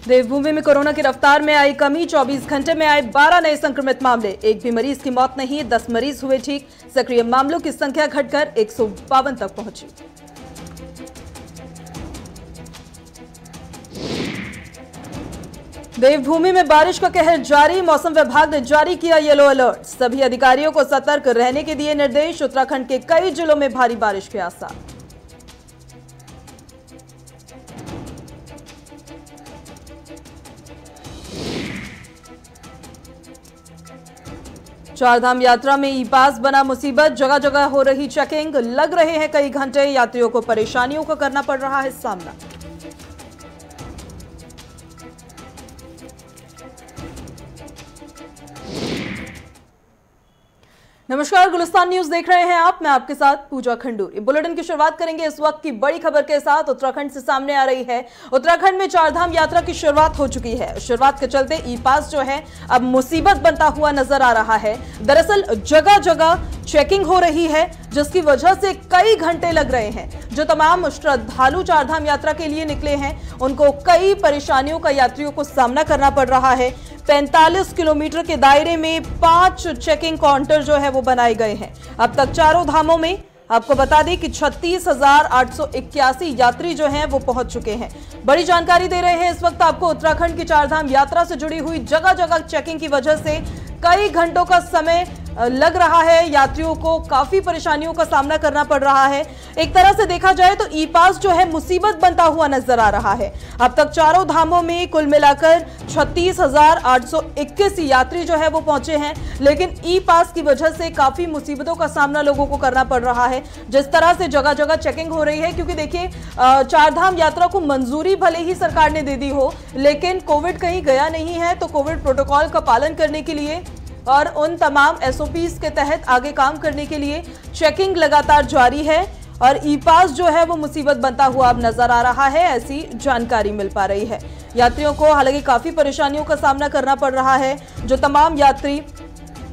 देवभूमि में कोरोना की रफ्तार में आई कमी। 24 घंटे में आए 12 नए संक्रमित मामले। एक भी मरीज की मौत नहीं, 10 मरीज हुए ठीक। सक्रिय मामलों की संख्या घटकर 152 तक पहुंची। देवभूमि में बारिश का कहर जारी। मौसम विभाग ने जारी किया येलो अलर्ट। सभी अधिकारियों को सतर्क रहने के दिए निर्देश। उत्तराखंड के कई जिलों में भारी बारिश के आसार। चारधाम यात्रा में ई पास बना मुसीबत। जगह जगह हो रही चेकिंग। लग रहे हैं कई घंटे। यात्रियों को परेशानियों का करना पड़ रहा है सामना। नमस्कार, गुलिस्तान न्यूज देख रहे हैं आप। मैं आपके साथ पूजा खंडूरी। बुलेटिन की शुरुआत करेंगे इस वक्त की बड़ी खबर के साथ। उत्तराखंड से सामने आ रही है। उत्तराखंड में चारधाम यात्रा की शुरुआत हो चुकी है। शुरुआत के चलते ई पास जो है अब मुसीबत बनता हुआ नजर आ रहा है। दरअसल जगह जगह चेकिंग हो रही है, जिसकी वजह से कई घंटे लग रहे हैं। जो तमाम श्रद्धालु चारधाम यात्रा के लिए निकले हैं, उनको कई परेशानियों का यात्रियों को सामना करना पड़ रहा है। 45 किलोमीटर के दायरे में 5 चेकिंग काउंटर जो है वो बनाए गए हैं। अब तक चारों धामों में आपको बता दें कि 36,881 यात्री जो हैं वो पहुंच चुके हैं। बड़ी जानकारी दे रहे हैं इस वक्त आपको। उत्तराखंड की चारधाम यात्रा से जुड़ी हुई जगह जगह चेकिंग की वजह से कई घंटों का समय लग रहा है। यात्रियों को काफी परेशानियों का सामना करना पड़ रहा है। एक तरह से देखा जाए तो ई पास जो है मुसीबत बनता हुआ नजर आ रहा है। अब तक चारों धामों में कुल मिलाकर 36,821 यात्री जो है वो पहुंचे हैं, लेकिन ई पास की वजह से काफी मुसीबतों का सामना लोगों को करना पड़ रहा है। जिस तरह से जगह जगह चेकिंग हो रही है, क्योंकि देखिए चारधाम यात्रा को मंजूरी भले ही सरकार ने दे दी हो, लेकिन कोविड कहीं गया नहीं है। तो कोविड प्रोटोकॉल का पालन करने के लिए और उन तमाम SOPs के तहत आगे काम करने के लिए चेकिंग लगातार जारी है। और ई पास जो है वो मुसीबत बनता हुआ अब नजर आ रहा है, ऐसी जानकारी मिल पा रही है। यात्रियों को हालांकि काफी परेशानियों का सामना करना पड़ रहा है। जो तमाम यात्री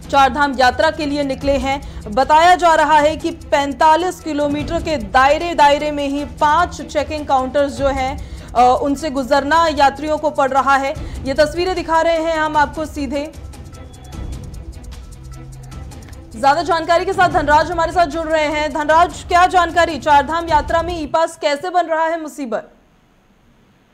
चारधाम यात्रा के लिए निकले हैं, बताया जा रहा है कि 45 किलोमीटर के दायरे में ही 5 चेकिंग काउंटर्स जो हैं उनसे गुजरना यात्रियों को पड़ रहा है। ये तस्वीरें दिखा रहे हैं हम आपको सीधे। ज्यादा जानकारी के साथ धनराज हमारे साथ जुड़ रहे हैं। धनराज, क्या जानकारी? चारधाम यात्रा में ई पास कैसे बन रहा है मुसीबत?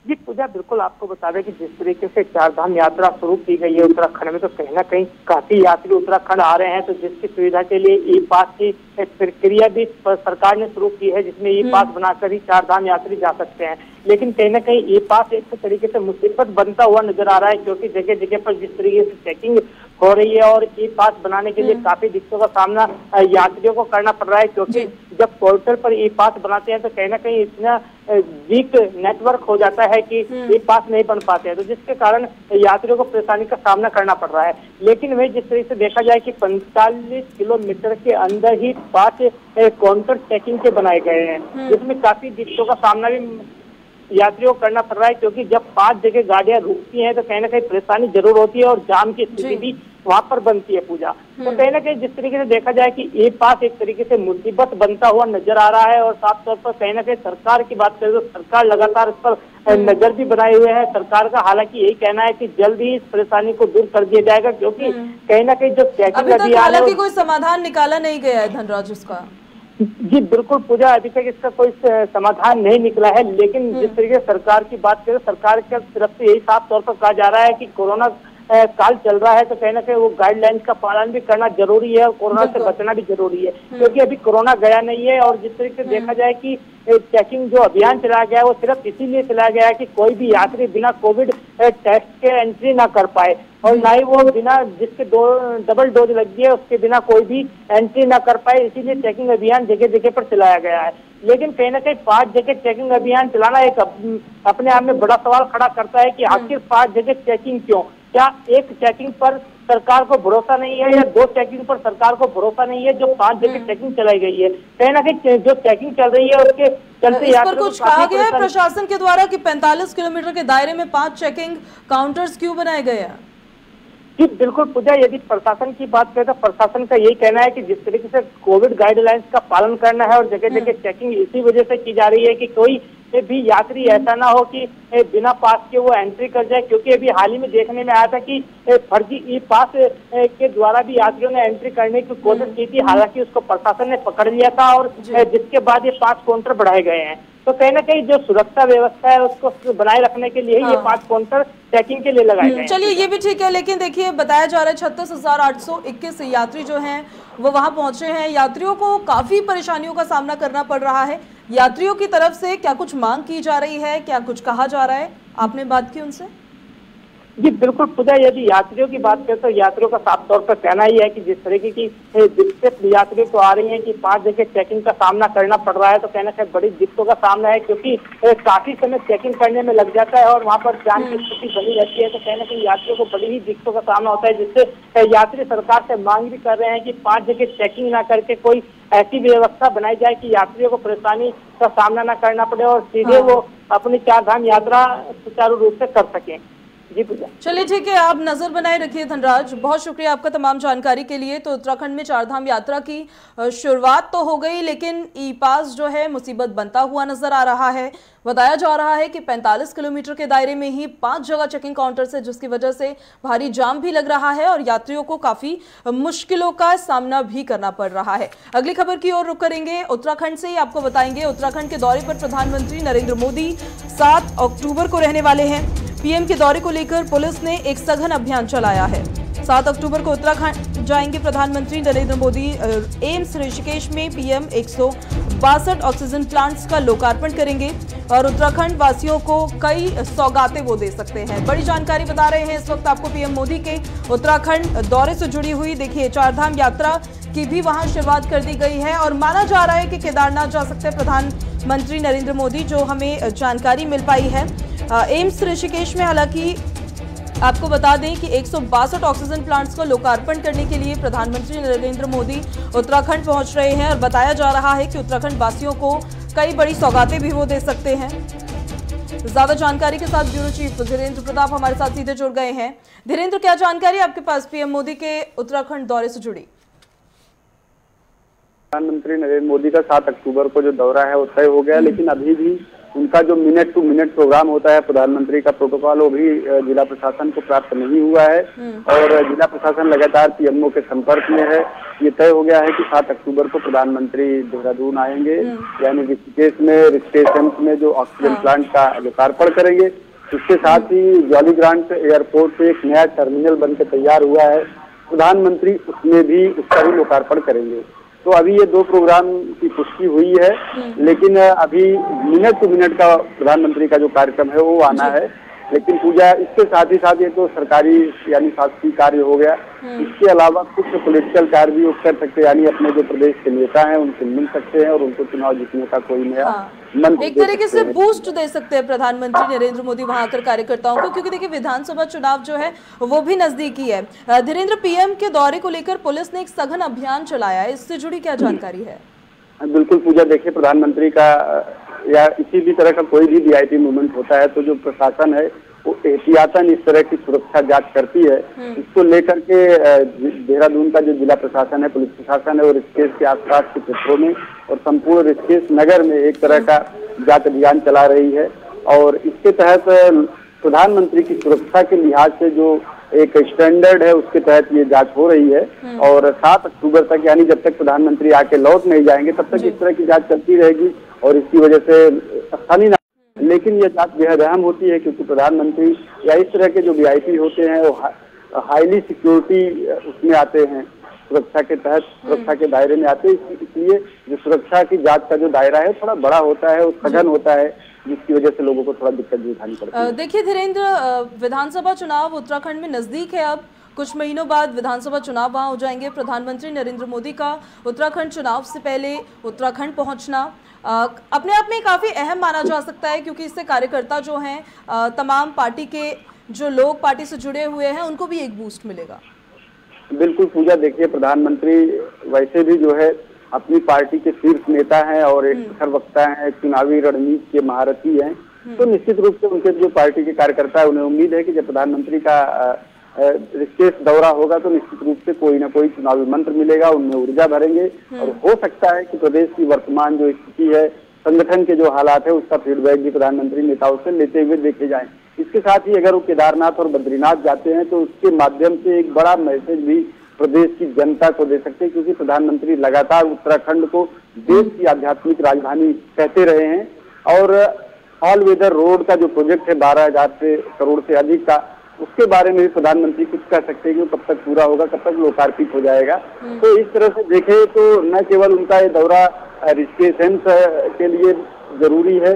जी पूजा, बिल्कुल आपको बता दें कि जिस तरीके से चारधाम यात्रा शुरू की गई है उत्तराखंड में, तो कहीं ना कहीं काफी यात्री उत्तराखंड आ रहे हैं। तो जिसकी सुविधा के लिए ई पास की प्रक्रिया भी सरकार ने शुरू की है, जिसमें ई पास बनाकर ही चारधाम यात्री जा सकते हैं। लेकिन कहीं ना कहीं ई पास एक तरीके से मुसीबत बनता हुआ नजर आ रहा है, क्योंकि जगह जगह पर जिस तरीके से चेकिंग हो रही है और ई पास बनाने के लिए काफी दिक्कतों का सामना यात्रियों को करना पड़ रहा है। क्योंकि जब पोर्टल पर ई पास बनाते हैं तो कहीं ना कहीं इतना वीक नेटवर्क हो जाता है कि ई पास नहीं बन पाते हैं, तो जिसके कारण यात्रियों को परेशानी का सामना करना पड़ रहा है। लेकिन वही जिस तरीके से देखा जाए कि 45 किलोमीटर के अंदर ही 5 काउंटर चेकिंग के बनाए गए हैं, जिसमें काफी दिक्कतों का सामना भी यात्रियों को करना पड़ रहा है। क्योंकि जब 5 जगह गाड़ियां रुकती हैं तो कहीं ना कहीं परेशानी जरूर होती है और जाम की स्थिति भी वहां पर बनती है पूजा। तो कहीं ना कहीं जिस तरीके से देखा जाए कि ई पास एक तरीके से मुसीबत बनता हुआ नजर आ रहा है। और साफ तौर पर कहीं ना कहीं सरकार की बात करें तो सरकार लगातार इस पर नजर भी बनाए हुए है। सरकार का हालांकि यही कहना है कि जल्द ही इस परेशानी को दूर कर दिया जाएगा, क्योंकि कहीं ना कहीं जो चेकिंग अभियान है कोई समाधान निकाला नहीं गया है। धनराज, उसका जी बिल्कुल पूजा, अभी तक इसका कोई समाधान नहीं निकला है। लेकिन जिस तरीके से सरकार की बात करें, सरकार की तरफ से यही साफ तौर पर कहा जा रहा है कि कोरोना काल चल रहा है, तो कहीं ना कहीं वो गाइडलाइंस का पालन भी करना जरूरी है और कोरोना से बचना भी जरूरी है। क्योंकि अभी कोरोना गया नहीं है। और जिस तरीके से देखा जाए कि चेकिंग जो अभियान चलाया गया है वो सिर्फ इसीलिए चलाया गया है कि कोई भी यात्री बिना कोविड टेस्ट के एंट्री ना कर पाए, और ना ही वो बिना जिसके डबल डोज लगी है उसके बिना कोई भी एंट्री ना कर पाए। इसीलिए चेकिंग अभियान जगह जगह पर चलाया गया है। लेकिन कहीं ना कहीं 5 जगह चेकिंग अभियान चलाना एक अपने आप में बड़ा सवाल खड़ा करता है कि आखिर 5 जगह चेकिंग क्यों? क्या एक चेकिंग पर सरकार को भरोसा नहीं है या 2 चेकिंग पर सरकार को भरोसा नहीं है जो 5 जगह चेकिंग चलाई गई है? कहीं ना कहीं जो चेकिंग चल रही है उसके चलते इस पर कुछ कहा गया है प्रशासन के द्वारा कि 45 किलोमीटर के दायरे में 5 चेकिंग काउंटर्स क्यों बनाए गए हैं? जी बिल्कुल पूजा, यदि प्रशासन की बात करें तो प्रशासन का यही कहना है कि जिस तरीके से कोविड गाइडलाइंस का पालन करना है और जगह जगह चेकिंग इसी वजह से की जा रही है कि कोई भी यात्री ऐसा ना हो कि बिना पास के वो एंट्री कर जाए, क्योंकि अभी हाल ही में देखने में आया था कि फर्जी ई पास के द्वारा भी यात्रियों ने एंट्री करने की कोशिश की थी। हालांकि उसको प्रशासन ने पकड़ लिया था और जिसके बाद ये पास काउंटर बढ़ाए गए हैं। तो कहीं ना कहीं जो सुरक्षा व्यवस्था है उसको बनाए रखने के लिए ये पास काउंटर चेकिंग के लिए लगाए गए हैं। चलिए ये भी ठीक है, लेकिन देखिए बताया जा रहा है 36,821 यात्री जो हैं वो वहां पहुंचे हैं। यात्रियों को काफी परेशानियों का सामना करना पड़ रहा है। यात्रियों की तरफ से क्या कुछ मांग की जा रही है, क्या कुछ कहा जा रहा है, आपने बात की उनसे? जी बिल्कुल पूजा, यदि यात्रियों की बात करें तो यात्रियों का साफ तौर पर कहना ही है कि जिस तरीके की दिक्कत यात्रियों को आ रही है कि 5 जगह चेकिंग का सामना करना पड़ रहा है, तो कहना चाहिए बड़ी दिक्कतों का सामना है, क्योंकि काफी समय चेकिंग करने में लग जाता है और वहां पर जान की स्थिति बनी रहती है। तो कहना चाहिए यात्रियों को बड़ी ही दिक्कतों का सामना होता है, जिससे यात्री सरकार से मांग भी कर रहे हैं कि 5 जगह चेकिंग ना करके कोई ऐसी व्यवस्था बनाई जाए कि यात्रियों को परेशानी का सामना न करना पड़े और सीधे वो अपनी 4 धाम यात्रा सुचारू रूप से कर सकें। जी पूजा, चलिए ठीक है, आप नजर बनाए रखिए धनराज, बहुत शुक्रिया आपका तमाम जानकारी के लिए। तो उत्तराखंड में 4 धाम यात्रा की शुरुआत तो हो गई, लेकिन ई पास जो है मुसीबत बनता हुआ नजर आ रहा है। बताया जा रहा है कि 45 किलोमीटर के दायरे में ही 5 जगह चेकिंग काउंटर्स है, जिसकी वजह से भारी जाम भी लग रहा है और यात्रियों को काफी मुश्किलों का सामना भी करना पड़ रहा है। अगली खबर की ओर रुख करेंगे। उत्तराखंड से ही आपको बताएंगे, उत्तराखंड के दौरे पर प्रधानमंत्री नरेंद्र मोदी 7 अक्टूबर को रहने वाले हैं। पीएम के दौरे को लेकर पुलिस ने एक सघन अभियान चलाया है। 7 अक्टूबर को उत्तराखंड जाएंगे प्रधानमंत्री नरेंद्र मोदी। एम्स ऋषिकेश में पीएम 162 ऑक्सीजन प्लांट्स का लोकार्पण करेंगे और उत्तराखंड वासियों को कई सौगातें वो दे सकते हैं। बड़ी जानकारी बता रहे हैं इस वक्त आपको पीएम मोदी के उत्तराखंड दौरे से जुड़ी हुई। देखिए 4 धाम यात्रा की भी वहां शुरुआत कर दी गई है और माना जा रहा है कि केदारनाथ जा सकते हैं प्रधानमंत्री नरेंद्र मोदी, जो हमें जानकारी मिल पाई है। एम्स ऋषिकेश में हालांकि आपको बता दें कि 162 ऑक्सीजन प्लांट्स को लोकार्पण करने के लिए प्रधानमंत्री नरेंद्र मोदी उत्तराखंड पहुंच रहे हैं और बताया जा रहा है कि उत्तराखंड वासियों को कई बड़ी सौगातें भी वो दे सकते हैं। ज्यादा जानकारी के साथ ब्यूरो चीफ धीरेन्द्र प्रताप हमारे साथ सीधे जुड़ गए हैं। धीरेन्द्र, क्या जानकारी आपके पास पीएम मोदी के उत्तराखंड दौरे से जुड़ी? प्रधानमंत्री नरेंद्र मोदी का 7 अक्टूबर को जो दौरा है वो तय हो गया, लेकिन अभी भी उनका जो मिनट टू मिनट प्रोग्राम होता है प्रधानमंत्री का प्रोटोकॉल, वो भी जिला प्रशासन को प्राप्त नहीं हुआ है और जिला प्रशासन लगातार पीएमओ के संपर्क में है। ये तय हो गया है कि 7 अक्टूबर को प्रधानमंत्री देहरादून आएंगे, यानी ऋषिकेश में जो ऑक्सीजन प्लांट का लोकार्पण करेंगे। इसके साथ ही जॉलीग्रांट एयरपोर्ट पे एक नया टर्मिनल बनकर तैयार हुआ है, प्रधानमंत्री उसमें भी उसका भी लोकार्पण करेंगे। तो अभी ये 2 प्रोग्राम की पुष्टि हुई है, लेकिन अभी मिनट टू मिनट का प्रधानमंत्री का जो कार्यक्रम है वो आना है। लेकिन पूजा, इसके साथ ही साथ ये तो सरकारी यानी शासकीय कार्य हो गया, इसके अलावा कुछ पॉलिटिकल कार्य भी वो कर सकते हैं, यानी अपने जो प्रदेश के नेता हैं उनसे मिल सकते हैं और उनको चुनाव जीतने का कोई नया मन एक तरीके से बूस्ट दे सकते हैं प्रधानमंत्री नरेंद्र मोदी वहां आकर कार्यकर्ताओं को, क्योंकि देखिए विधानसभा चुनाव जो है वो भी नजदीकी है। धीरेन्द्र, पीएम के दौरे को लेकर पुलिस ने एक सघन अभियान चलाया है, इससे जुड़ी क्या जानकारी है? बिल्कुल पूजा, देखिए प्रधानमंत्री का या इसी भी तरह का कोई भी वीआईपी मूवमेंट होता है तो जो प्रशासन है वो एहतियातन इस तरह की सुरक्षा जांच करती है। इसको लेकर के देहरादून का जो जिला प्रशासन है, पुलिस प्रशासन है, और ऋषिकेश के आसपास के क्षेत्रों में और संपूर्ण ऋषिकेश नगर में एक तरह का जांच अभियान चला रही है। और इसके तहत प्रधानमंत्री की सुरक्षा के लिहाज से जो एक स्टैंडर्ड है उसके तहत ये जांच हो रही है और 7 अक्टूबर तक, यानी जब तक प्रधानमंत्री आके लौट नहीं जाएंगे तब तक इस तरह की जांच चलती रहेगी और इसकी वजह से आसानी ना, लेकिन ये जांच बेहद अहम होती है क्योंकि प्रधानमंत्री या इस तरह के जो वीआईपी होते हैं वो हाईली सिक्योरिटी उसमें आते हैं, सुरक्षा के तहत सुरक्षा के दायरे में आते हैं। इसलिए जो सुरक्षा की जांच का जो दायरा है थोड़ा बड़ा होता है, वो सघन होता है, जिसकी वजह से लोगों को थोड़ा दिक्कत भी उठानी पड़ती है। देखिए धीरेन्द्र, विधानसभा चुनाव उत्तराखंड में नजदीक है, अब कुछ महीनों बाद विधानसभा चुनाव वहां हो जाएंगे। प्रधानमंत्री नरेंद्र मोदी का उत्तराखंड चुनाव से पहले उत्तराखंड पहुंचना अपने आप में काफी अहम माना जा सकता है, क्योंकि इससे कार्यकर्ता जो हैं, तमाम पार्टी के जो लोग पार्टी से जुड़े हुए हैं उनको भी एक बूस्ट मिलेगा। बिल्कुल पूजा, देखिए प्रधानमंत्री वैसे भी जो है अपनी पार्टी के शीर्ष नेता हैं और एक प्रखर वक्ता हैं, चुनावी रणनीति के महारथी हैं, तो निश्चित रूप से उनके जो पार्टी के कार्यकर्ता है उन्हें उम्मीद है कि जब प्रधानमंत्री का ऋषिकेश दौरा होगा तो निश्चित रूप से कोई ना कोई चुनावी मंत्र मिलेगा, उनमें ऊर्जा भरेंगे और हो सकता है कि प्रदेश की वर्तमान जो स्थिति है संगठन के जो हालात है उसका फीडबैक भी प्रधानमंत्री नेताओं से लेते हुए देखे जाएं। इसके साथ ही अगर वो केदारनाथ और बद्रीनाथ जाते हैं तो उसके माध्यम से एक बड़ा मैसेज भी प्रदेश की जनता को दे सकते हैं, क्योंकि प्रधानमंत्री लगातार उत्तराखंड को देश की आध्यात्मिक राजधानी कहते रहे हैं। और ऑल वेदर रोड का जो प्रोजेक्ट है 12,000 करोड़ से अधिक का, उसके बारे में भी प्रधानमंत्री कुछ कह सकते हैं कि कब तक पूरा होगा, कब तक लोकार्पित हो जाएगा। तो इस तरह से देखें तो न केवल उनका ये दौरा ऋषिकेश के लिए जरूरी है,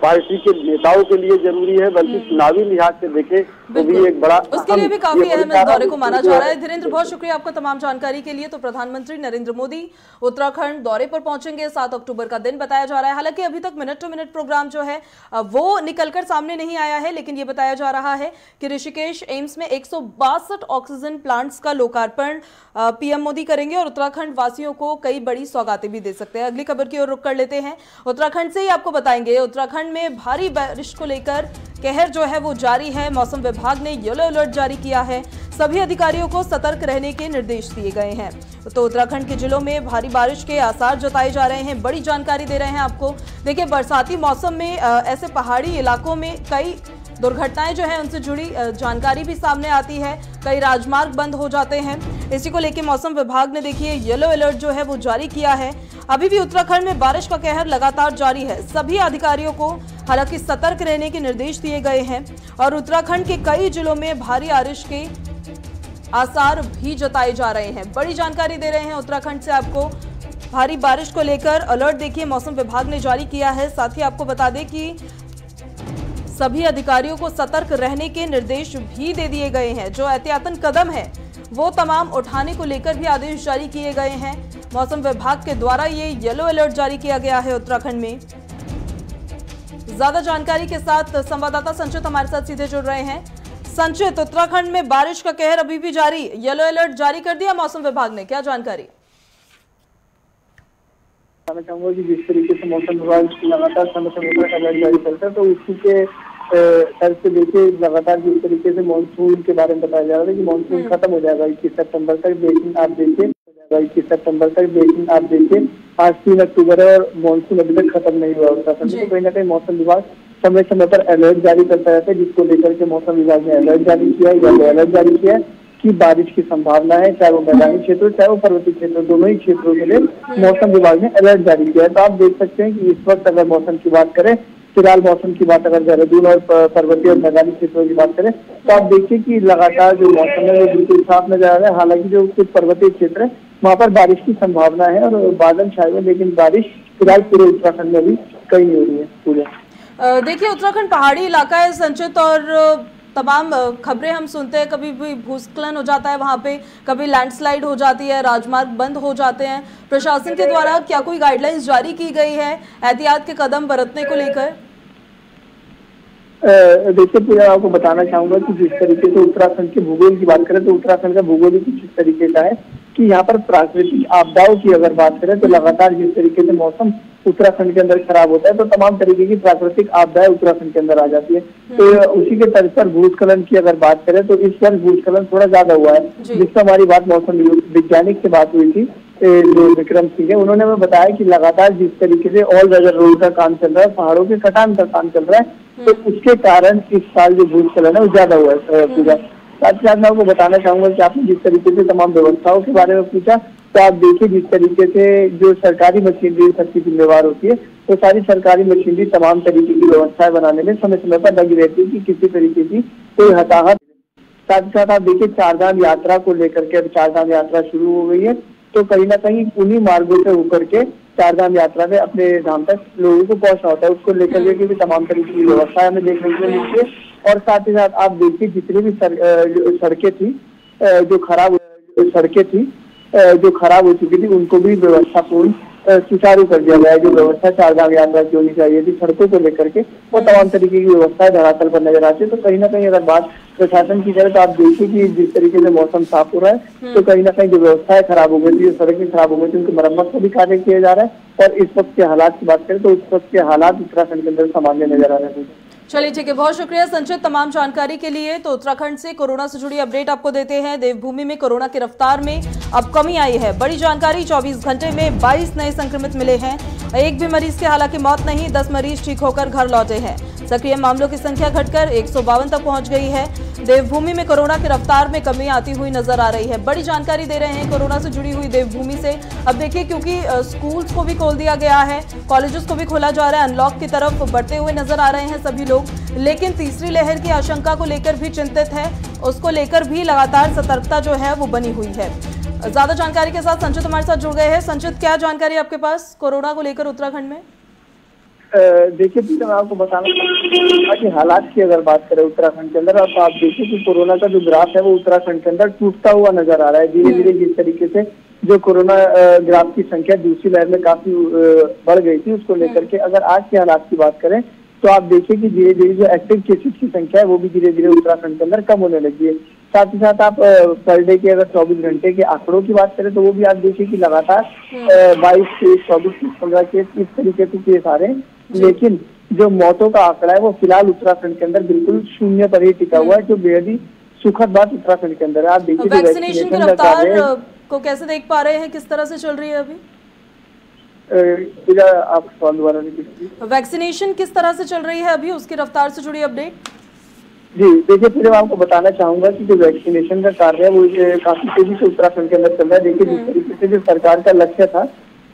पार्टी के नेताओं के लिए जरूरी है, बल्कि चुनावी लिहाज से देखें तो भी एक बड़ा, उसके लिए भी काफी अहम इस दौरे को माना जा रहा है। धीरेन्द्र, बहुत शुक्रिया आपका तमाम जानकारी के लिए। तो प्रधानमंत्री नरेंद्र मोदी उत्तराखंड दौरे पर पहुंचेंगे, 7 अक्टूबर का दिन बताया जा रहा है। हालांकि अभी तक मिनट टू मिनट प्रोग्राम जो है वो निकलकर सामने नहीं आया है, लेकिन ये बताया जा रहा है कि ऋषिकेश एम्स में 162 ऑक्सीजन प्लांट्स का लोकार्पण पीएम मोदी करेंगे और उत्तराखंड वासियों को कई बड़ी सौगातें भी दे सकते हैं। अगली खबर की ओर रुख कर लेते हैं। उत्तराखंड से ही आपको बताएंगे, उत्तराखंड में भारी बारिश को लेकर कहर जो है वो जारी है। मौसम विभाग ने येलो अलर्ट जारी किया है, सभी अधिकारियों को सतर्क रहने के निर्देश दिए गए हैं। तो उत्तराखंड के जिलों में भारी बारिश के आसार जताए जा रहे हैं। बड़ी जानकारी दे रहे हैं आपको। देखिए, बरसाती मौसम में ऐसे पहाड़ी इलाकों में कई दुर्घटनाएं जो है उनसे जुड़ी जानकारी भी सामने आती है, कई राजमार्ग बंद हो जाते हैं। इसी को लेकर मौसम विभाग ने देखिए येलो अलर्ट जो है वो जारी किया है। अभी भी उत्तराखंड में बारिश का कहर लगातार जारी है। सभी अधिकारियों को हालांकि सतर्क रहने के निर्देश दिए गए हैं और उत्तराखंड के कई जिलों में भारी बारिश के आसार भी जताए जा रहे हैं। बड़ी जानकारी दे रहे हैं उत्तराखंड से आपको। भारी बारिश को लेकर अलर्ट देखिए मौसम विभाग ने जारी किया है। साथ ही आपको बता दें कि सभी अधिकारियों को सतर्क रहने के निर्देश भी दे दिए गए हैं। जो एहतियातन कदम है वो तमाम उठाने को लेकर भी आदेश जारी किए गए हैं। मौसम विभाग के द्वारा ये येलो अलर्ट जारी किया गया है उत्तराखंड में। ज्यादा जानकारी के साथ संवाददाता संचित हमारे साथ सीधे जुड़ रहे हैं। संचित, उत्तराखंड में बारिश का कहर अभी भी जारी, येलो अलर्ट जारी कर दिया मौसम विभाग ने, क्या जानकारी? मैं चाहूंगा कि जिस तरीके से मौसम विभाग लगातार समय समय पर अलर्ट जारी करता है, तो उसी के तर्ज से देखिए लगातार जिस तरीके से मानसून के बारे में बताया जा रहा है कि मानसून खत्म हो जाएगा 21 सितंबर तक। लेकिन आप देखिए 21 सितंबर तक, लेकिन आप देखिए आज 3 अक्टूबर है और मानसून अभी तक खत्म नहीं हुआ उत्तराखंड में। तो कहीं ना कहीं मौसम विभाग समय समय पर अलर्ट जारी करता रहता है, जिसको लेकर के मौसम विभाग ने अलर्ट जारी किया है या अलर्ट जारी किया है कि बारिश की संभावना है, चाहे वो मैदानी क्षेत्र चाहे वो पर्वतीय क्षेत्र, दोनों ही क्षेत्रों के लिए मौसम विभाग ने अलर्ट जारी किया है। तो आप देख सकते हैं कि इस वक्त अगर मौसम की बात करें, फिलहाल मौसम की बात अगर देहरादून और पर्वतीय और मैदानी क्षेत्रों की बात करें, तो आप देखिए कि लगातार जो मौसम है वो बिल्कुल साफ नजर आ रहा है। हालांकि जो कुछ पर्वतीय क्षेत्र है वहाँ पर बारिश की संभावना है और बादल छाए हुए, लेकिन बारिश फिलहाल पूरे उत्तराखंड में भी कहीं नहीं हो रही है पूरे। देखिए, उत्तराखंड पहाड़ी इलाका है संचित, और तमाम खबरें हम सुनते हैं, कभी भी भूस्खलन हो जाता है वहाँ पे, कभी लैंडस्लाइड हो जाती है, राजमार्ग बंद हो जाते हैं। प्रशासन के द्वारा क्या कोई गाइडलाइंस जारी की गई है एहतियात के कदम बरतने को लेकर? देखिए पूजा, आपको बताना चाहूंगा कि जिस तरीके से उत्तराखंड के भूगोल की बात करें तो उत्तराखंड का भूगोल ही कुछ इस तरीके का है कि यहाँ पर प्राकृतिक आपदाओं की अगर बात करें तो लगातार जिस तरीके से मौसम उत्तराखंड के अंदर खराब होता है तो तमाम तरीके की प्राकृतिक आपदाएं उत्तराखंड के अंदर आ जाती है। तो उसी के तर्ज पर भूस्खलन की अगर बात करें तो इस बार भूस्खलन थोड़ा ज्यादा हुआ है, जिससे हमारी बात मौसम वैज्ञानिक से बात हुई थी जो विक्रम सिंह है, उन्होंने हमें बताया कि लगातार जिस तरीके से ऑल वेदर रोड का काम चल रहा है, पहाड़ों के कटान का काम चल रहा है, तो उसके कारण इस साल जो भूस्खलन है वो ज्यादा हुआ है पूजा। साथ ही साथ मैं आपको बताना चाहूंगा कि आपने जिस तरीके से तमाम व्यवस्थाओं के बारे में पूछा, तो आप देखिए जिस तरीके से जो सरकारी मशीनरी सबकी जिम्मेवार होती है, तो सारी सरकारी मशीनरी तमाम तरीके की व्यवस्थाएं बनाने में समय समय पर लगी रहती है कि किसी तरीके की कोई हताहत। साथ ही साथ आप देखिए चारधाम यात्रा को लेकर के, अब चारधाम यात्रा शुरू हो गई है, तो कहीं ना कहीं उन्हीं मार्गों से होकर के चारधाम यात्रा में अपने धाम तक लोगों को पहुंचना होता है, उसको लेकर के भी तमाम तरीके की व्यवस्था हमें देखने को मिलती है। और साथ ही साथ आप देखिए जितनी भी सड़कें थी जो खराब हो चुकी थी, उनको भी व्यवस्था पूर्ण सुचारू कर दिया गया है। जो व्यवस्था चारधाम यात्रा की होनी चाहिए थी सड़कों को लेकर के, वो तमाम तरीके की व्यवस्थाएं धरातल पर नजर आती है। तो कहीं ना कहीं अगर बात प्रशासन की करें तो आप देखिए कि जिस तरीके से मौसम साफ हो रहा है, तो कहीं ना कहीं जो व्यवस्थाएं खराब हो गई थी, जो सड़कें खराब हो गई थी, उनकी मरम्मत का भी कार्य किया जा रहा है। और इस वक्त के हालात की बात करें तो उस वक्त के हालात उत्तराखंड के अंदर सामान्य नजर आ रहे हैं। चलिए ठीक है, बहुत शुक्रिया संचित तमाम जानकारी के लिए। तो उत्तराखंड से कोरोना से जुड़ी अपडेट आपको देते हैं। देवभूमि में कोरोना की रफ्तार में अब कमी आई है। बड़ी जानकारी, 24 घंटे में 22 नए संक्रमित मिले हैं एक भी मरीज की हालांकि मौत नहीं, 10 मरीज ठीक होकर घर लौटे हैं। सक्रिय मामलों की संख्या घटकर 152 तक पहुंच गई है। देवभूमि में कोरोना की रफ्तार में कमी आती हुई नजर आ रही है। बड़ी जानकारी दे रहे हैं कोरोना से जुड़ी हुई देवभूमि से। अब देखिए, क्योंकि स्कूल्स को भी खोल दिया गया है, कॉलेजेस को भी खोला जा रहा है, अनलॉक की तरफ बढ़ते हुए नजर आ रहे हैं सभी लोग, लेकिन तीसरी लहर की आशंका को लेकर भी चिंतित है। उसको लेकर भी लगातार सतर्कता जो है वो बनी हुई है। ज्यादा जानकारी के साथ संचित हमारे साथ जुड़ गए हैं। संचित, क्या जानकारी आपके पास कोरोना को लेकर उत्तराखंड में? देखिए, मैं आपको बताना चाहूँगा कि हालात की अगर बात करें उत्तराखंड के अंदर, तो आप देखिए कि कोरोना का जो ग्राफ है वो उत्तराखंड के अंदर टूटता हुआ नजर आ रहा है। धीरे धीरे जिस तरीके से जो कोरोना ग्राफ की संख्या दूसरी लहर में काफी बढ़ गई थी, उसको लेकर के अगर आज के हालात की बात करें तो आप देखिए कि धीरे धीरे जो एक्टिव केसेस की संख्या है वो भी धीरे धीरे उत्तराखंड के अंदर कम होने लगी है। साथ ही साथ आप पर डे के अगर 24 घंटे के आंकड़ों की बात करें तो वो भी आप देखिए कि लगातार 22 केस, 24, 15 केस इस तरीके के केस आ रहे हैं। लेकिन जो मौतों का आंकड़ा है वो फिलहाल उत्तराखंड के अंदर बिल्कुल शून्य पर ही टिका हुआ है, जो बेहद ही सुखद बात उत्तराखंड के अंदर है। आप देखिए वैक्सीनेशन की रफ्तार को कैसे देख पा रहे हैं, किस तरह से चल रही है अभी? आप सवाल दोबारा रिपीट। वैक्सीनेशन किस तरह से चल रही है अभी, उसकी रफ्तार से जुड़ी अपडेट? जी देखिए, फिर मैं आपको बताना चाहूंगा कि जो वैक्सीनेशन का कार्य है वो काफी तेजी से उत्तराखंड के अंदर चल रहा है। देखिए, जिस तरीके से जो सरकार का लक्ष्य था,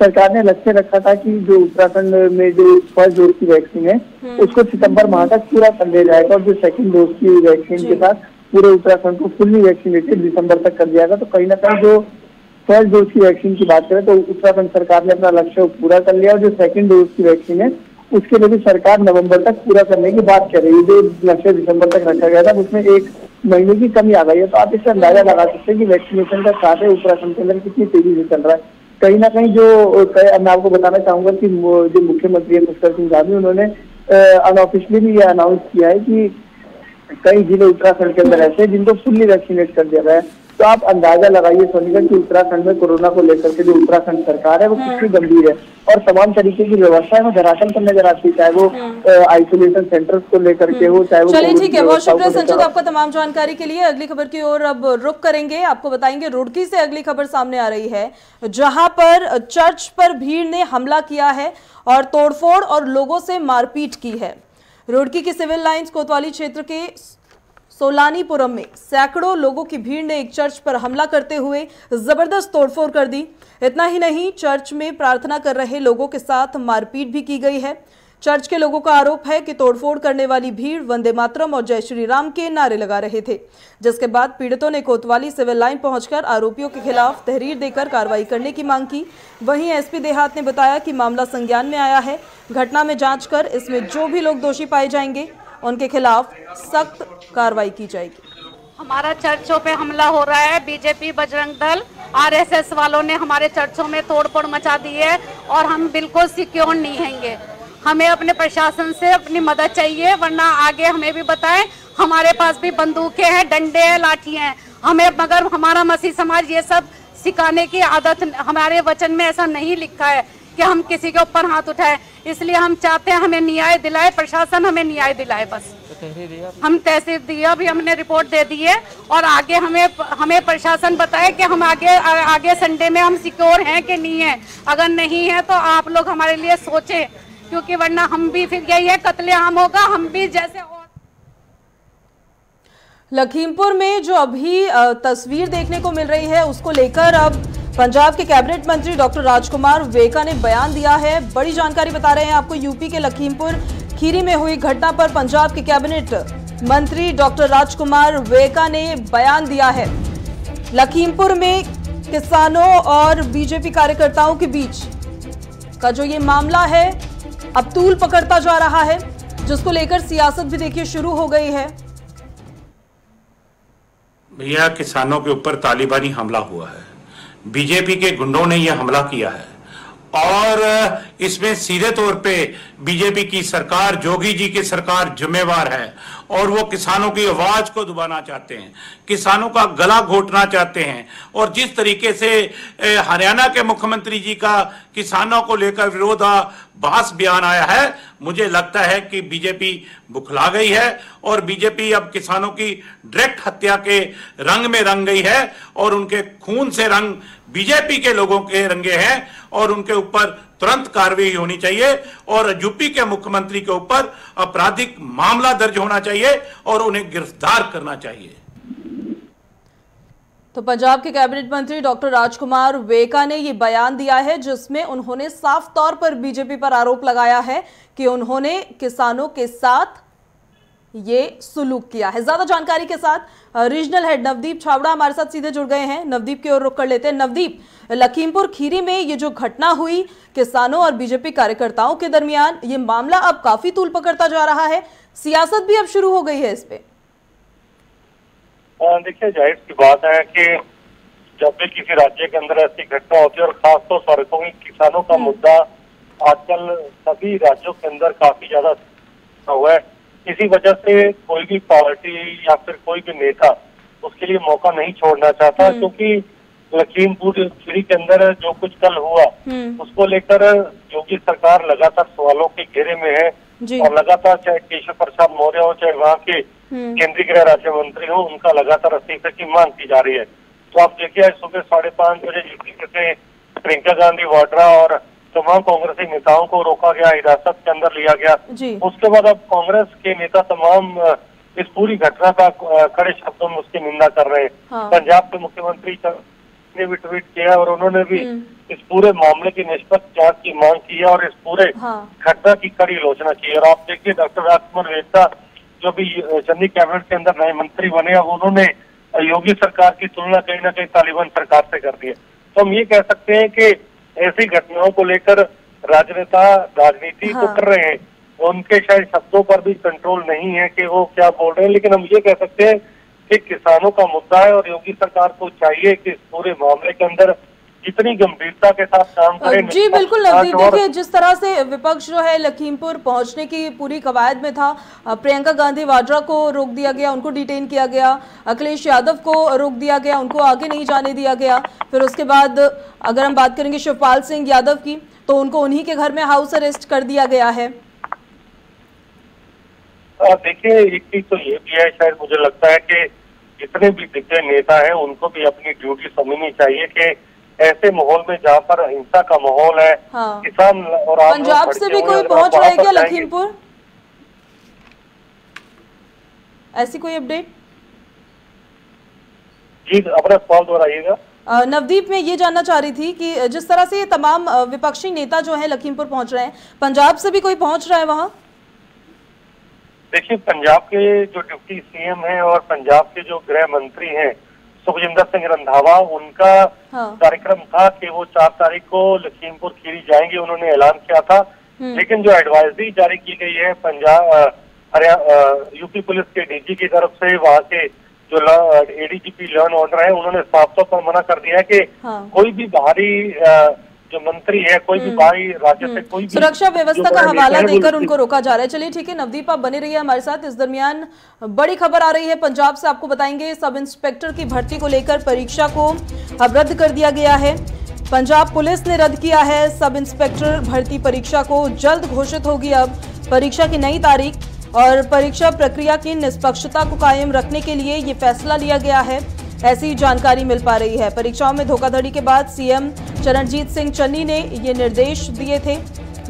सरकार ने लक्ष्य रखा था कि जो उत्तराखंड में जो फर्स्ट डोज की वैक्सीन है उसको सितंबर माह तक पूरा कर दिया जाएगा, और जो सेकंड डोज की वैक्सीन के साथ पूरे उत्तराखंड को फुल्ली वैक्सीनेटेड दिसंबर तक कर दिया जाएगा। तो कहीं ना कहीं जो फर्स्ट डोज की वैक्सीन की बात करें तो उत्तराखंड सरकार ने अपना लक्ष्य पूरा कर लिया, और जो सेकंड डोज की वैक्सीन है उसके लिए भी सरकार नवंबर तक पूरा करने की बात कर रही है। जो लक्ष्य दिसंबर तक रखा गया था उसमें 1 महीने की कमी आ गई है। तो आप इससे अंदाजा लगा सकते हैं कि वैक्सीनेशन का कार्य उत्तराखंड के अंदर कितनी तेजी से चल रहा है। कहीं ना कहीं जो मैं आपको बताना चाहूंगा कि जो मुख्यमंत्री है पुष्कर सिंह धामी, उन्होंने अनऑफिशियली भी ये अनाउंस किया है कि कई जिले उत्तराखंड के अंदर ऐसे हैं जिनको फुल्ली वैक्सीनेट कर दिया गया है। तो आप अंदाजा लगाइए सोनिका कि उत्तराखंड में कोरोना को लेकर के जो उत्तराखंड सरकार है वो कितनी गंभीर है, और तमाम तरीके की व्यवस्था है वो धरातल पर नजर आती है, चाहे वो आइसोलेशन सेंटर्स को लेकर के हो, चाहे वो। चलिए ठीक है, बहुत शुक्रिया संचित आपका तमाम जानकारी के लिए। अगली खबर की ओर अब रुक करेंगे। आपको बताएंगे रुड़की से अगली खबर सामने आ रही है, जहां पर चर्च पर भीड़ ने हमला किया है और तोड़फोड़ और लोगों से मारपीट की है। रुड़की की सिविल लाइंस कोतवाली क्षेत्र के सोलानीपुरम में सैकड़ों लोगों की भीड़ ने एक चर्च पर हमला करते हुए जबरदस्त तोड़फोड़ कर दी। इतना ही नहीं, चर्च में प्रार्थना कर रहे लोगों के साथ मारपीट भी की गई है। चर्च के लोगों का आरोप है कि तोड़फोड़ करने वाली भीड़ वंदे मातरम और जय श्री राम के नारे लगा रहे थे, जिसके बाद पीड़ितों ने कोतवाली सिविल लाइन पहुंचकर आरोपियों के खिलाफ तहरीर देकर कार्रवाई करने की मांग की। वहीं एसपी देहात ने बताया कि मामला संज्ञान में आया है। घटना में जांच कर इसमें जो भी लोग दोषी पाए जाएंगे उनके खिलाफ सख्त कार्रवाई की जाएगी। हमारा चर्चों पे हमला हो रहा है। बीजेपी, बजरंग दल, आरएसएस वालों ने हमारे चर्चों में तोड़फोड़ मचा दी है और हम बिल्कुल सिक्योर नहीं हैंगे। हमें अपने प्रशासन से अपनी मदद चाहिए, वरना आगे हमें भी बताएं। हमारे पास भी बंदूकें हैं, डंडे हैं, लाठियां हैं हमें, मगर हमारा मसीह समाज ये सब सिखाने की आदत, हमारे वचन में ऐसा नहीं लिखा है कि हम किसी के ऊपर हाथ उठाएं। इसलिए हम चाहते हैं हमें न्याय दिलाए, प्रशासन हमें न्याय दिलाए। बस हम तहसील दिया, अभी हमने रिपोर्ट दे दी है, और आगे हमें प्रशासन बताए कि हम आगे संडे में हम सिक्योर हैं कि नहीं है। अगर नहीं है तो आप लोग हमारे लिए सोचें, क्योंकि वरना हम भी फिर यही है, कत्लेआम होगा, हम भी जैसे। लखीमपुर में जो अभी तस्वीर देखने को मिल रही है उसको लेकर अब पंजाब के कैबिनेट मंत्री डॉक्टर राजकुमार वेका ने बयान दिया है। बड़ी जानकारी बता रहे हैं आपको। यूपी के लखीमपुर खीरी में हुई घटना पर पंजाब के कैबिनेट मंत्री डॉक्टर राजकुमार वेका ने बयान दिया है। लखीमपुर में किसानों और बीजेपी कार्यकर्ताओं के बीच का जो ये मामला है अब तूल पकड़ता जा रहा है, जिसको लेकर सियासत भी देखिए शुरू हो गई है। भैया, किसानों के ऊपर तालिबानी हमला हुआ है, बीजेपी के गुंडों ने यह हमला किया है, और इसमें सीधे तौर पे बीजेपी की सरकार, जोगी जी की सरकार जिम्मेवार है, और वो किसानों की आवाज को दबाना चाहते हैं, किसानों का गला घोटना चाहते हैं। और जिस तरीके से हरियाणा के मुख्यमंत्री जी का किसानों को लेकर विरोधाभास बयान आया है, मुझे लगता है कि बीजेपी बुखला गई है, और बीजेपी अब किसानों की डायरेक्ट हत्या के रंग में रंग गई है, और उनके खून से रंग बीजेपी के लोगों के रंगे हैं, और उनके ऊपर तुरंत कार्रवाई होनी चाहिए और यूपी के मुख्यमंत्री के ऊपर आपराधिक मामला दर्ज होना चाहिए और उन्हें गिरफ्तार करना चाहिए। तो पंजाब के कैबिनेट मंत्री डॉक्टर राजकुमार वेका ने ये बयान दिया है जिसमें उन्होंने साफ तौर पर बीजेपी पर आरोप लगाया है कि उन्होंने किसानों के साथ ये सुलूक किया है। ज्यादा जानकारी के साथ रीजनल हेड नवदीप छावड़ा हमारे साथ सीधे जुड़ गए हैं। नवदीप की ओर रुख कर लेते हैं। नवदीप, लखीमपुर खीरी में ये जो घटना हुई किसानों और बीजेपी कार्यकर्ताओं के दरमियान, ये मामला अब काफी तूल पकड़ता जा रहा है, सियासत भी अब शुरू हो गई है इस पे। देखिए, जाहिर सी बात है कि जब भी किसी राज्य के अंदर ऐसी घटना होती है और खासतौर सड़कों की किसानों का मुद्दा आजकल सभी राज्यों के अंदर काफी ज्यादा हुआ है। इसी वजह से कोई भी पार्टी या फिर कोई भी नेता उसके लिए मौका नहीं छोड़ना चाहता, क्योंकि लखीमपुर खीरी के अंदर जो कुछ कल हुआ उसको लेकर योगी सरकार लगातार सवालों के घेरे में है और लगातार चाहे केशव प्रसाद मौर्य हो चाहे वहाँ के केंद्रीय गृह राज्य मंत्री हो, उनका लगातार इस्तीफे की मांग की जा रही है। तो आप देखिए, सुबह 5:30 बजे इस्तीफे से प्रियंका गांधी वाड्रा और तमाम कांग्रेसी नेताओं को रोका गया, हिरासत के अंदर लिया गया। उसके बाद अब कांग्रेस के नेता तमाम इस पूरी घटना का कड़े शब्दों में उसकी निंदा कर रहे हैं। पंजाब के मुख्यमंत्री ने भी ट्वीट किया और उन्होंने भी इस पूरे मामले की निष्पक्ष जांच की मांग की है और इस पूरे घटना की कड़ी आलोचना की है। और आप देखिए, डॉक्टर राजकुमार वेका जो भी चंदी कैबिनेट के अंदर नए मंत्री बने, अब उन्होंने योगी सरकार की तुलना कहीं ना कहीं तालिबान सरकार से कर दी है। तो हम ये कह सकते हैं कि ऐसी घटनाओं को लेकर राजनेता राजनीति तो कर रहे हैं, उनके शायद शब्दों पर भी कंट्रोल नहीं है कि वो क्या बोल रहे हैं, लेकिन हम ये कह सकते हैं कि किसानों का मुद्दा है और योगी सरकार को चाहिए कि इस पूरे मामले के अंदर जितनी गंभीरता के साथ काम करें। जी बिल्कुल नवदीप, देखिए जिस तरह से विपक्ष जो है लखीमपुर पहुंचने की पूरी कवायद में था, प्रियंका गांधी वाड्रा को रोक दिया गया, उनको डिटेन किया गया, अखिलेश यादव को रोक दिया गया, उनको आगे नहीं जाने दिया गया। फिर उसके बाद अगर हम बात करेंगे शिवपाल सिंह यादव की, तो उनको उन्हीं के घर में हाउस अरेस्ट कर दिया गया है। देखिए, एक चीज तो ये भी है, शायद मुझे लगता है कि जितने भी दिग्गज नेता है उनको भी अपनी ड्यूटी समझनी चाहिए कि ऐसे माहौल में जहाँ पर हिंसा का माहौल है, किसान और पंजाब से भी कोई पहुंच रहा है क्या लखीमपुर? ऐसी कोई अपडेट? जी, अपना सवाल दोहराइएगा। नवदीप, मैं ये जानना चाह रही थी कि जिस तरह से ये तमाम विपक्षी नेता जो है लखीमपुर पहुंच रहे हैं, पंजाब से भी कोई पहुंच रहा है वहाँ? देखिए, पंजाब के जो डिप्टी सीएम हैं और पंजाब के जो गृह मंत्री हैं सुखजिंदर सिंह रंधावा, उनका कार्यक्रम था कि वो 4 तारीख को लखीमपुर खीरी जाएंगे, उन्होंने ऐलान किया था। लेकिन जो एडवाइजरी जारी की गई है पंजाब यूपी पुलिस के डीजी की तरफ से, वहाँ के जो एडीजीपी लॉ एंड ऑर्डर है, उन्होंने साफ तौर पर मना कर दिया है कि कोई भी बाहरी जो मंत्री है, कोई भी बाहरी राज्य से कोई भी सुरक्षा व्यवस्था का हवाला देकर उनको रोका जा रहा है। चलिए ठीक है नवदीप, आप बने रहिए हमारे साथ। इस दरमियान बड़ी खबर आ रही है पंजाब से, आपको बताएंगे सब इंस्पेक्टर की भर्ती को लेकर परीक्षा को अब रद्द कर दिया गया है। पंजाब पुलिस ने रद्द किया है सब इंस्पेक्टर भर्ती परीक्षा को, जल्द घोषित होगी अब परीक्षा की नई तारीख और परीक्षा प्रक्रिया की निष्पक्षता को कायम रखने के लिए ये फैसला लिया गया है, ऐसी जानकारी मिल पा रही है। परीक्षाओं में धोखाधड़ी के बाद सीएम चरणजीत सिंह चन्नी ने ये निर्देश दिए थे।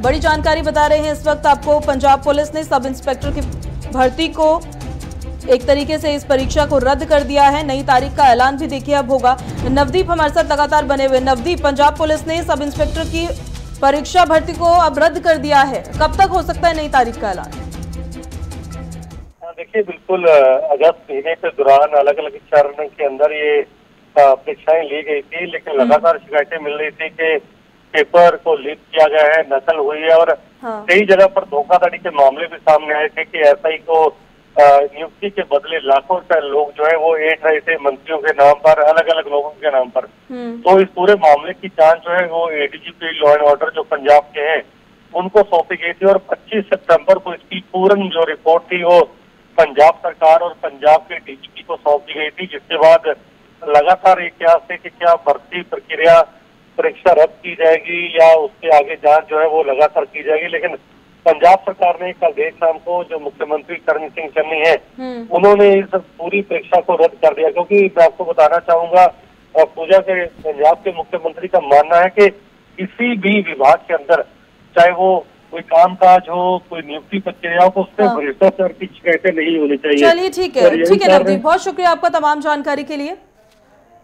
बड़ी जानकारी बता रहे हैं इस वक्त आपको, पंजाब पुलिस ने सब इंस्पेक्टर की भर्ती को एक तरीके से इस परीक्षा को रद्द कर दिया है। नई तारीख का ऐलान भी देखिए अब होगा। नवदीप हमारे साथ लगातार बने हुए। नवदीप, पंजाब पुलिस ने सब इंस्पेक्टर की परीक्षा भर्ती को अब रद्द कर दिया है, कब तक हो सकता है नई तारीख का ऐलान? देखिए, बिल्कुल अगस्त महीने के दौरान अलग अलग चरण के अंदर ये परीक्षाएं ली गई थी, लेकिन लगातार शिकायतें मिल रही थी कि पेपर को लीक किया गया है, नकल हुई है और कई जगह पर धोखाधड़ी के मामले भी सामने आए थे कि एसआई को नियुक्ति के बदले लाखों रुपए लोग जो है वो ऐंठ रहे थे मंत्रियों के नाम पर, अलग अलग लोगों के नाम पर। तो इस पूरे मामले की जांच जो है वो एडीजीपी लॉ एंड ऑर्डर जो पंजाब के हैं उनको सौंपी गई थी और 25 सितंबर को इसकी पूर्ण जो रिपोर्ट थी वो पंजाब सरकार और पंजाब के डीजीपी को सौंप दी गई थी, जिसके बाद लगातार ये क्या थे कि क्या भर्ती प्रक्रिया परीक्षा रद्द की जाएगी या उसके आगे जांच जो है वो लगातार की जाएगी। लेकिन पंजाब सरकार ने कल देर शाम को जो मुख्यमंत्री चरणजीत सिंह चन्नी है उन्होंने इस पूरी परीक्षा को रद्द कर दिया, क्योंकि मैं आपको बताना चाहूंगा पूजा के पंजाब के मुख्यमंत्री का मानना है कि किसी भी विभाग के अंदर, चाहे वो कोई कामकाज हो, कोई नियुक्ति प्रक्रिया हो, उसमें भ्रष्टाचार की शिकायतें नहीं होनी चाहिए। चलिए ठीक है नवदीप, बहुत शुक्रिया आपका तमाम जानकारी के लिए।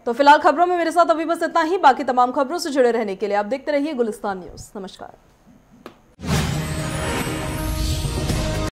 तो फिलहाल खबरों में मेरे साथ अभी बस इतना ही। बाकी तमाम खबरों से जुड़े रहने के लिए आप देखते रहिए गुलिस्तान न्यूज। नमस्कार।